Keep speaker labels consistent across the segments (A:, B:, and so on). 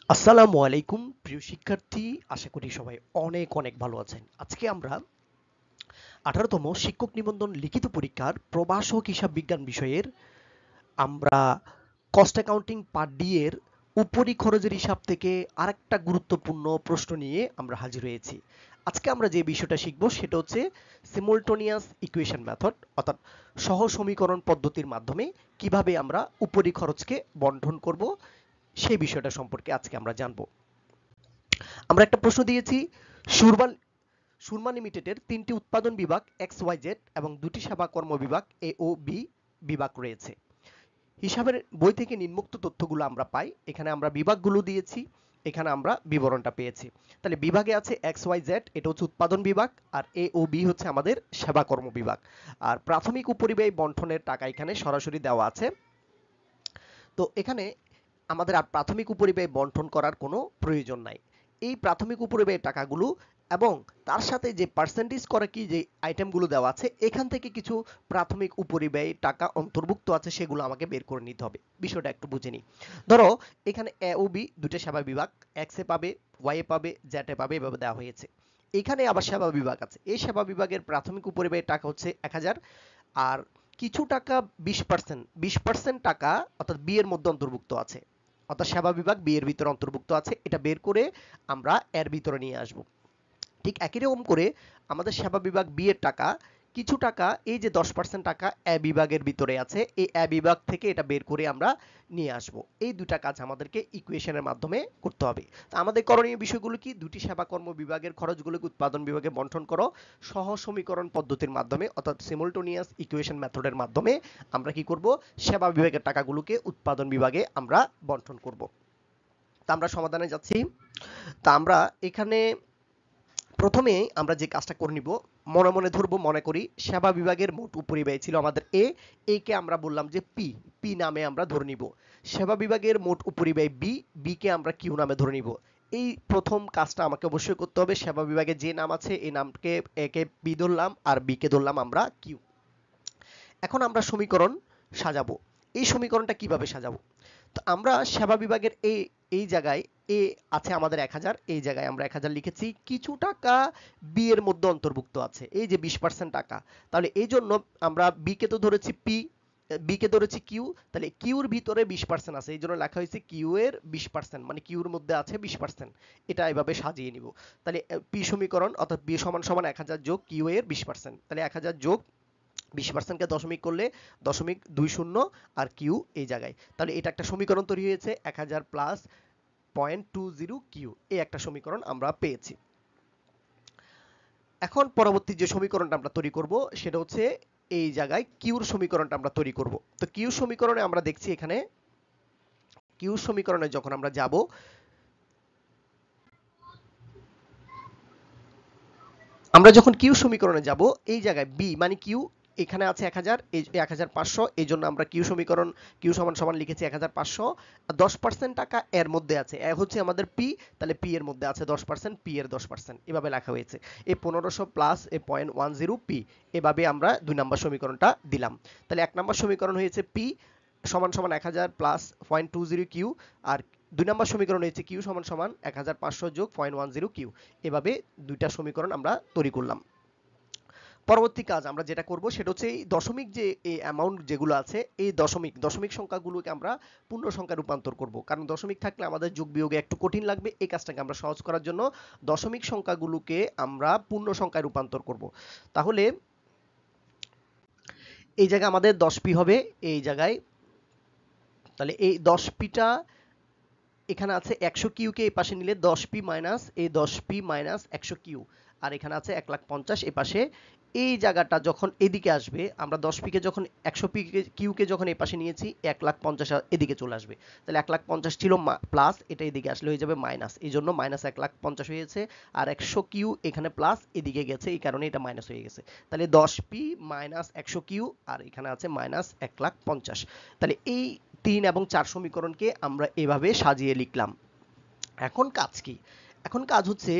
A: আসসালামু আলাইকুম প্রিয় শিক্ষার্থী, আশা করি সবাই অনেক অনেক ভালো আছেন। আজকে আমরা 18তম শিক্ষক নিবন্ধন লিখিত পরীক্ষার প্রভাষক হিসাব বিজ্ঞান বিষয়ের আমরা কস্ট অ্যাকাউন্টিং পার্ট ডি এর উপরি খরচের হিসাব থেকে আরেকটা গুরুত্বপূর্ণ প্রশ্ন নিয়ে আমরা হাজির হয়েছি। আজকে আমরা যে বিষয়টা শিখব সেটা হচ্ছে সিমultaneous ইকুয়েশন মেথড, অর্থাৎ সহ সমীকরণ পদ্ধতির মাধ্যমে কিভাবে আমরা উপরি খরচকে বন্টন করব সেই বিষয়টা সম্পর্কে আজকে আমরা জানব। আমরা একটা প্রশ্ন দিয়েছি, সুরমা সুরমা লিমিটেডের ৩টি উৎপাদন বিভাগ এক্স ওয়াই জেড এবং ২টি সেবা কর্ম বিভাগ এ ও বি বিভাগ রয়েছে। হিসাবের বই থেকে নিম্নোক্ত তথ্যগুলো আমরা পাই। এখানে আমরা বিভাগগুলো দিয়েছি, এখানে আমরা বিবরণটা পেয়েছি। তাহলে বিভাগে আছে এক্স ওয়াই জেড, এটা হচ্ছে উৎপাদন বিভাগ, আর এ ও বি হচ্ছে আমাদের সেবা কর্ম বিভাগ। আর প্রাথমিক উপরিব্যয় বন্টনের টাকা এখানে সরাসরি দেওয়া আছে। তো এখানে আমাদের আর প্রাথমিক উপরিব্যয় বন্টন করার কোনো প্রয়োজন নাই। এই প্রাথমিক উপরিব্যয়ের টাকাগুলো এবং তার সাথে যে পার্সেন্টেজ করে কি যে আইটেমগুলো দেওয়া আছে, এখান থেকে কিছু প্রাথমিক উপরিব্যয় টাকা অন্তর্ভুক্ত আছে, সেগুলো আমাকে বের করে নিতে হবে। বিষয়টা একটু বুঝে নিই। ধরো এখানে এ ও বি দুটো সেবা বিভাগ, এক্স এ পাবে, ওয়াই এ পাবে, জেড এ পাবে, এভাবে দেওয়া হয়েছে। এখানে আবার সেবা বিভাগ আছে, এই সেবা বিভাগের প্রাথমিক উপরিব্যয়ের টাকা হচ্ছে ১০০০, আর কিছু টাকা ২০% টাকা অর্থাৎ বি এর মধ্যে অন্তর্ভুক্ত আছে, অর্থাৎ সেবা বিভাগ বি এর ভিতরে অন্তর্ভুক্ত আছে। এটা বের করে আমরা এর ভিতরে নিয়ে আসব। ঠিক একই রকম করে আমাদের সেবা বিভাগ বি এর টাকা, কিছু টাকা এই যে 10% টাকা এ বিভাগের ভিতরে আছে, এই এ বিভাগ থেকে এটা বের করে আমরা নিয়ে আসব। এই দুটা কাজ আমাদেরকে ইকুয়েশনের মাধ্যমে করতে হবে। তো আমাদের করণীয় বিষয়গুলো কি? দুটি সেবা কর্ম বিভাগের খরচগুলোকে উৎপাদন বিভাগে বন্টন করো সহ সমীকরণ পদ্ধতির মাধ্যমে, অর্থাৎ সিমultaneous ইকুয়েশন মেথডের মাধ্যমে আমরা কি করব? সেবা বিভাগের টাকাগুলোকে উৎপাদন বিভাগে আমরা বন্টন করব। তা আমরা সমাধানে যাচ্ছি। তা আমরা এখানে প্রথমে আমরা যে কাজটা করে নিব, মনে মনে ধরবো, মনে করি সেবা বিভাগের মোট উপরিব্যয় ছিল আমাদের এ কে আমরা বললাম যে পি, পি নামে আমরা ধরে নিব। সেবা বিভাগের মোট উপরিব্যয় বি, বি কে আমরা কিউ নামে ধরে নিব। এই প্রথম কাজটা আমাকে অবশ্যই করতে হবে। সেবা বিভাগে যে নাম আছে এই নামকে এ কে বি ধরলাম আর বি কে ধরলাম আমরা কিউ। এখন আমরা সমীকরণ সাজাবো। এই সমীকরণটা কিভাবে সাজাবো? তো আমরা সেবা বিভাগের এই এই জায়গায় এ আছে আমাদের ১০০০, এই জায়গায় আমরা ১০০০ লিখেছি। কিছু টাকা বি এর মধ্যে অন্তর্ভুক্ত আছে, এই যে ২০% টাকা। তাহলে এই জন্য আমরা বি কে তো ধরেছি পি, বি কে ধরেছি কিউ, তাহলে কিউর ভিতরে ২০% আছে, এই জন্য লেখা হয়েছে কিউ এর ২০%, মানে কিউর মধ্যে আছে ২০%। এটা এভাবে সাজিয়ে নিব। তাহলে পি সমীকরণ অর্থাৎ বি সমান সমান ১০০০ যোগ কিউ এর ২০%, তাহলে ১০০০ যোগ ২০%কে দশমিক করলে 0.20 আর কিউ এই জায়গায়। তাহলে এটা একটা সমীকরণ তৈরি হয়েছে, ১০০০ প্লাস 0.20 কিউ, এই একটা সমীকরণ আমরা পেয়েছি। এখন পরবর্তী যে সমীকরণটা আমরা তৈরি করব সেটা হচ্ছে এই জায়গায় কিউর সমীকরণটা আমরা তৈরি করব। তো কিউ সমীকরণে আমরা দেখছি এখানে কিউ সমীকরণে যখন আমরা যাব, আমরা যখন কিউ সমীকরণে যাব, এই জায়গায় বি মানে কিউ এখানে আছে ১০০০, এই ১৫০০, এই জন্য আমরা কিউ সমীকরণ কিউ সমান সমান লিখেছি ১৫০০। 10% টাকা এর মধ্যে আছে, এ হচ্ছে আমাদের পি, তাহলে পি এর মধ্যে আছে 10%, পি এর 10%, এভাবে লেখা হয়েছে। এই 1500 প্লাস এই 0.10 পি, এভাবে আমরা ২ নম্বর সমীকরণটা দিলাম। তাহলে ১ নম্বর সমীকরণ হয়েছে পি সমান সমান ১০০০ প্লাস 0.20 কিউ, আর ২ নম্বর সমীকরণ হয়েছে কিউ সমান সমান ১৫০০ যোগ 0.10 কিউ। এভাবে দুইটা সমীকরণ আমরা তৈরি করলাম। পরবর্তী কাজ আমরা যেটা করব সেটা হচ্ছে এই দশমিক যে এই অ্যামাউন্ট যেগুলো আছে, এই দশমিক সংখ্যাগুলোকে আমরা পূর্ণ সংখ্যায় রূপান্তর করব, কারণ দশমিক থাকলে আমাদের যোগ বিয়োগে একটু কঠিন লাগবে। এই কাজটাকে আমরা সহজ করার জন্য দশমিক সংখ্যাগুলোকে আমরা পূর্ণ সংখ্যায় রূপান্তর করব। তাহলে এই জায়গায় আমাদের 10p হবে এই জায়গায়। তাহলে এই 10pটা এখানে আছে 100 কিউকে এই পাশে নিলে 10p মাইনাস এই 10p মাইনাস 100 কিউ, আর এখানে আছে 1,50,000 এই পাশে। এই জায়গাটা যখন এদিকে আসবে, আমরা 10p কে যখন 100p কিউকে যখন এই পাশে নিয়েছি, 1,50,000 এদিকে চলে আসবে। তাহলে 1,50,000 ছিল প্লাস, এটা এদিকে আসলে হয়ে যাবে মাইনাস, এই জন্য মাইনাস 1,50,000 হয়েছে। আর 100 কিউ এখানে প্লাস এদিকে গেছে, এই কারণে এটা মাইনাস হয়ে গেছে। তাহলে 10p মাইনাস 100 কিউ, আর এখানে আছে মাইনাস 1,50,000। তাহলে এই ৩ এবং ৪ সমীকরণকে আমরা এভাবে সাজিয়ে লিখলাম। এখন কাজ কি? এখন কাজ হচ্ছে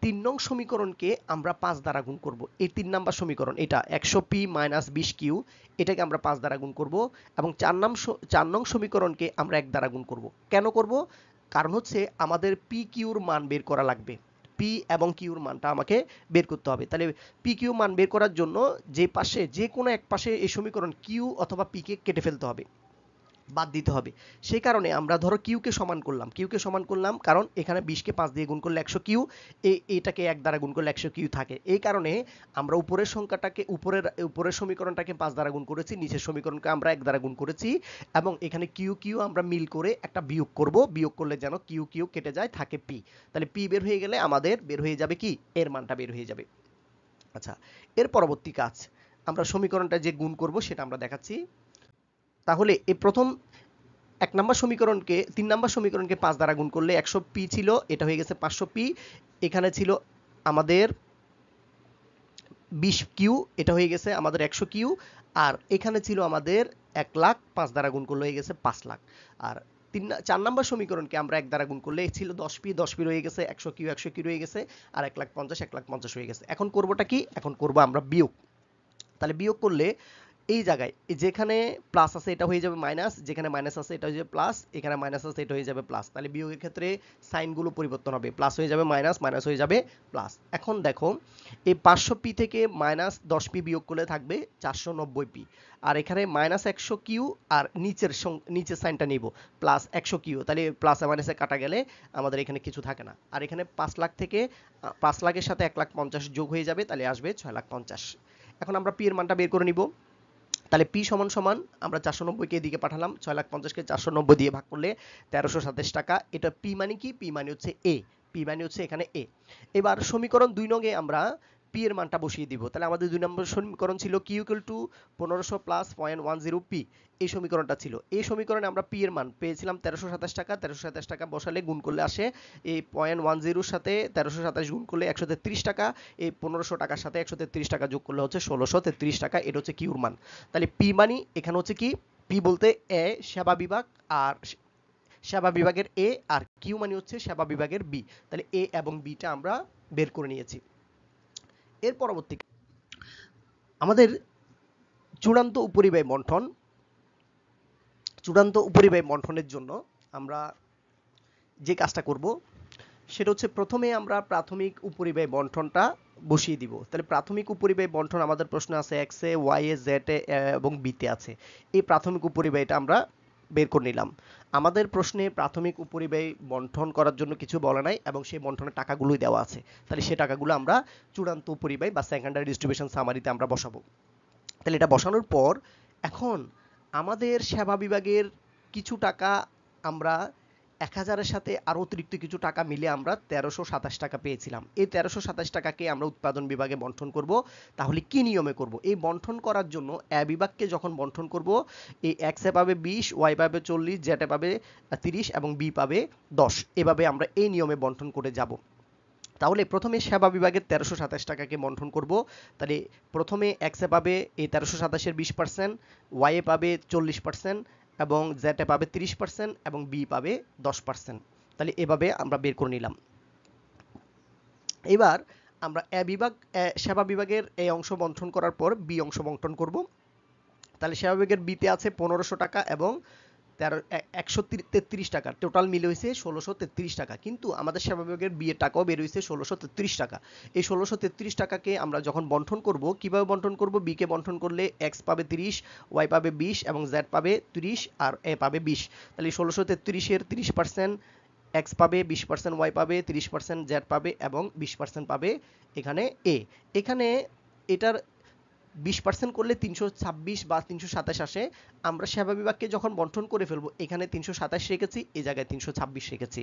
A: ৩ নং সমীকরণকে আমরা ৫ দ্বারা গুণ করব। এই ৩ নাম্বার সমীকরণ, এটা 100p মাইনাস 20 কিউ, এটাকে আমরা ৫ দ্বারা গুণ করব, এবং ৪ নং সমীকরণকে আমরা ১ দ্বারা গুণ করব। কেন করব? কারণ হচ্ছে আমাদের পি কিউর মান বের করা লাগবে, পি এবং কিউর মানটা আমাকে বের করতে হবে। তাহলে পি কিউ মান বের করার জন্য যে পাশে যে কোনো এক পাশে এই সমীকরণ কিউ অথবা পি কে কেটে ফেলতে হবে, বাদ দিতে হবে। সেই কারণে আমরা ধরো কিউকে সমান করলাম, কিউকে সমান করলাম কারণ এখানে 20কে 5 দিয়ে গুণ করলে 100 কিউ, এটাকে 1 দ্বারা গুণ করলে 100 কিউ থাকে। এই কারণে আমরা উপরের সংখ্যাটাকে উপরের সমীকরণটাকে 5 দ্বারা গুণ করেছি, নিচের সমীকরণকে আমরা 1 দ্বারা গুণ করেছি, এবং এখানে কিউ কিউ আমরা মিল করে একটা বিয়োগ করব, বিয়োগ করলে যেন কিউ কিউ কেটে যায়, থাকে পি। তাহলে পি বের হয়ে গেলে আমাদের বের হয়ে যাবে কি, এর মানটা বের হয়ে যাবে। আচ্ছা, এর পরবর্তী কাজ আমরা সমীকরণটা যে গুণ করব সেটা আমরা দেখাচ্ছি। তাহলে এই প্রথম 1 নম্বর সমীকরণকে 3 নম্বর সমীকরণকে 5 দ্বারা গুণ করলে 100 পি ছিল, এটা হয়ে গেছে 500 পি। এখানে ছিল আমাদের 20 কিউ, এটা হয়ে গেছে আমাদের 100 কিউ। আর এখানে ছিল আমাদের 1 লাখ, 5 দ্বারা গুণ করলে হয়ে গেছে 5 লাখ। আর 4 নম্বর সমীকরণকে আমরা 1 দ্বারা গুণ করলে ছিল 10 পি, 10 পি রয়ে গেছে, 100 কিউ, 100 কিউ রয়ে গেছে, আর 1 লাখ 50, 1 লাখ 50 হয়ে গেছে। এখন করবোটা কি, এখন করব আমরা বিয়োগ। তাহলে বিয়োগ করলে এই জায়গায় যেখানে প্লাস আছে এটা হয়ে যাবে মাইনাস, যেখানে মাইনাস আছে এটা হয়ে যাবে প্লাস, এখানে মাইনাস আছে এটা হয়ে যাবে প্লাস। তাহলে বিয়োগের ক্ষেত্রে সাইনগুলো পরিবর্তন হবে, প্লাস হয়ে যাবে মাইনাস, মাইনাস হয়ে যাবে প্লাস। এখন দেখো এই 500 পি থেকে মাইনাস 10 পি বিয়োগ করলে থাকবে 490 পি। আর এখানে মাইনাস 100 কিউ, আর নিচের সাইনটা নিব প্লাস 100 কিউ, তাহলে প্লাস মাইনাসে কাটা গেলে আমাদের এখানে কিছু থাকে না। আর এখানে 5 লাখ থেকে 5 লাখের সাথে 1 লাখ 50 যোগ হয়ে যাবে, তাহলে আসবে 6 লাখ 50। এখন আমরা পি এর মানটা বের করে নিব। তাহলে পি সমান সমান আমরা 490কে এদিকে পাঠালাম, 6 লাখ 50কে 490 দিয়ে ভাগ করলে 1327 টাকা। এটা পি মানে কি, পি মানে হচ্ছে এ, পি মানে হচ্ছে এখানে এ। এবার সমীকরণ 2 নং এ আমরা পি এর মানটা বসিয়ে দিব। তাহলে আমাদের 2 নম্বর সমীকরণ ছিল Q equal to 1500 plus 0.10 P, এই সমীকরণটা ছিল। এই সমীকরণে আমরা পি এর মান পেয়েছিলাম 1327 টাকা, 1327 টাকা বসালে গুণ করলে আসে এই 0.10 সাথে 1327 গুণ করলে 133 টাকা, এই 1500 টাকার সাথে 133 টাকা যোগ করলে হচ্ছে 1633 টাকা, এটা হচ্ছে কিউর মান। তাহলে পি মানি এখানে হচ্ছে কি, পি বলতে এ সেবা বিভাগ, আর সেবা বিভাগের এ, আর কিউ মানে হচ্ছে সেবা বিভাগের বি। তাহলে এ এবং বিটা আমরা বের করে নিয়েছি। এর পরবর্তী আমাদের চূড়ান্ত উপরিব্যয় বণ্টন, চূড়ান্ত উপরিব্যয় বণ্টনের জন্য আমরা যে কাজটা করব সেটা হচ্ছে প্রথমে আমরা প্রাথমিক উপরিব্যয় বণ্টনটা বসিয়ে দিব। তাহলে প্রাথমিক উপরিব্যয় বণ্টন আমাদের প্রশ্ন আছে x A, Y A, Z এ এবং বিতে আছে। এই প্রাথমিক উপরিব্যয়টা আমরা বের করে নিলাম। আমাদের প্রশ্নে প্রাথমিক উপরিব্যয় বণ্টন করার জন্য কিছু বলা নাই, এবং সেই বণ্টনের টাকাগুলোই দেওয়া আছে। তাহলে সেই টাকাগুলো আমরা চূড়ান্ত উপরিব্যয় বা সেকেন্ডারি ডিস্ট্রিবিউশন সামারিতে আমরা বসাবো। তাহলে এটা বসানোর পর এখন আমাদের সেবা বিভাগের কিছু টাকা আমরা 1000-এর সাথে আরো অতিরিক্ত কিছু টাকা মিলে আমরা 1327 টাকা পেয়েছিলাম। এই 1327 টাকাকে আমরা উৎপাদন বিভাগে বণ্টন করব। তাহলে কি নিয়মে করব? এই বণ্টন করার জন্য এ বিভাগকে যখন বণ্টন করব, এই এক্স এ পাবে 20, ওয়াই পাবে 40, জেড এ পাবে 30 এবং বি পাবে 10। এভাবে আমরা এই নিয়মে বণ্টন করে যাব। তাহলে প্রথমে সেবা বিভাগের 1327 টাকাকে বণ্টন করব। তাহলে প্রথমে এক্স এ পাবে এই 1327-এর 20%, ওয়াই এ পাবে 40%, এবং জেড এ পাবে 30%, এবং বি পাবে 10%। তাহলে এভাবে আমরা বের করে নিলাম। এবার আমরা সেবা বিভাগের এই অংশ বণ্টন করার পর বি অংশ বণ্টন করব। তাহলে সেবা বিভাগের বিতে আছে 1500 টাকা এবং 133 টাকা, টোটাল মিলে হয়েছে 1633 টাকা। কিন্তু আমাদের সেবা বিভাগের বিয়ের টাকাও বের হয়েছে 1633 টাকা। এই 1633 টাকাকে আমরা যখন বণ্টন করব, কিভাবে বণ্টন করব? বি কে বণ্টন করলে এক্স পাবে 30, ওয়াই পাবে 20 এবং জেড পাবে 30 আর এ পাবে 20। তাহলে 1633-এর 30% এক্স পাবে, 20% ওয়াই পাবে, 30% জেড পাবে এবং 20% পাবে এখানে এ। এখানে এটার 20% করলে 326 বা 327 আসে। আমরা সেবা বিভাগকে যখন বণ্টন করে ফেলবো, এখানে 327 রেখেছি, এই জায়গায় 326 রেখেছি,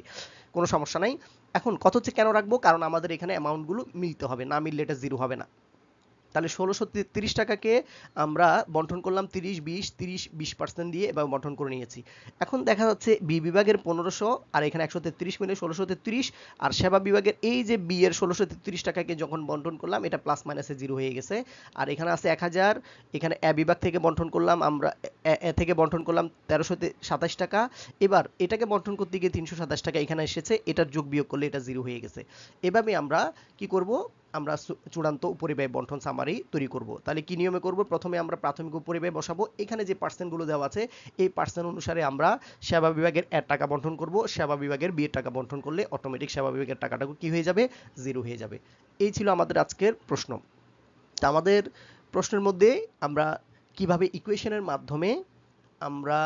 A: কোনো সমস্যা নাই। এখন কত হচ্ছে কেন রাখবো? কারণ আমাদের এখানে অ্যামাউন্টগুলো মিলতে হবে, না মিললে এটা জিরো হবে না। তাহলে 1633 টাকাকে আমরা বণ্টন করলাম 30-20 দিয়ে এবার বণ্টন করে নিয়েছি। এখন দেখা যাচ্ছে বি বিভাগের 1500 আর এখানে 133 মিলে 1633, আর সেবা বিভাগের এই যে বি এর 1633 টাকাকে যখন বণ্টন করলাম, এটা প্লাস মাইনাসে জিরো হয়ে গেছে। আর এখানে আছে 1000, এখানে এ বিভাগ থেকে বণ্টন করলাম আমরা, এ থেকে বণ্টন করলাম 1327 টাকা। এবার এটাকে বণ্টন করতে গিয়ে 327 টাকা এখানে এসেছে, এটার যোগ বিয়োগ করলে এটা জিরো হয়ে গেছে। এভাবে আমরা কি করব? আমরা চূড়ান্ত উপরিব্যয় বন্টন সামারি তৈরি করব। তাহলে কি নিয়মে করব? প্রথমে আমরা প্রাথমিক উপরিব্যয় বসাবো। এখানে যে পার্সেন্টগুলো দেওয়া আছে এই পার্সেন্ট অনুসারে আমরা সেবা বিভাগের এর টাকা বন্টন করব। সেবা বিভাগের বি এর টাকা বন্টন করলে অটোমেটিক সেবা বিভাগের টাকাটা কি হয়ে যাবে? জিরো হয়ে যাবে। এই ছিল আমাদের আজকের প্রশ্ন। তা আমাদের প্রশ্নের মধ্যে আমরা কিভাবে ইকুয়েশনের মাধ্যমে আমরা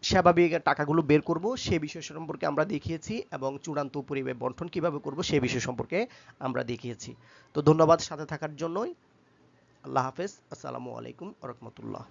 A: সেবা বিভাগের টাকাগুলো বের করব সে বিষয় সম্পর্কে আমরা দেখিয়েছি, এবং চূড়ান্ত উপরিব্যয় বন্টন কিভাবে করব সে বিষয় সম্পর্কে আমরা দেখিয়েছি। তো ধন্যবাদ সাথে থাকার জন্যই। আল্লাহ হাফেজ। আসসালামু আলাইকুম ওয়া রাহমাতুল্লাহ।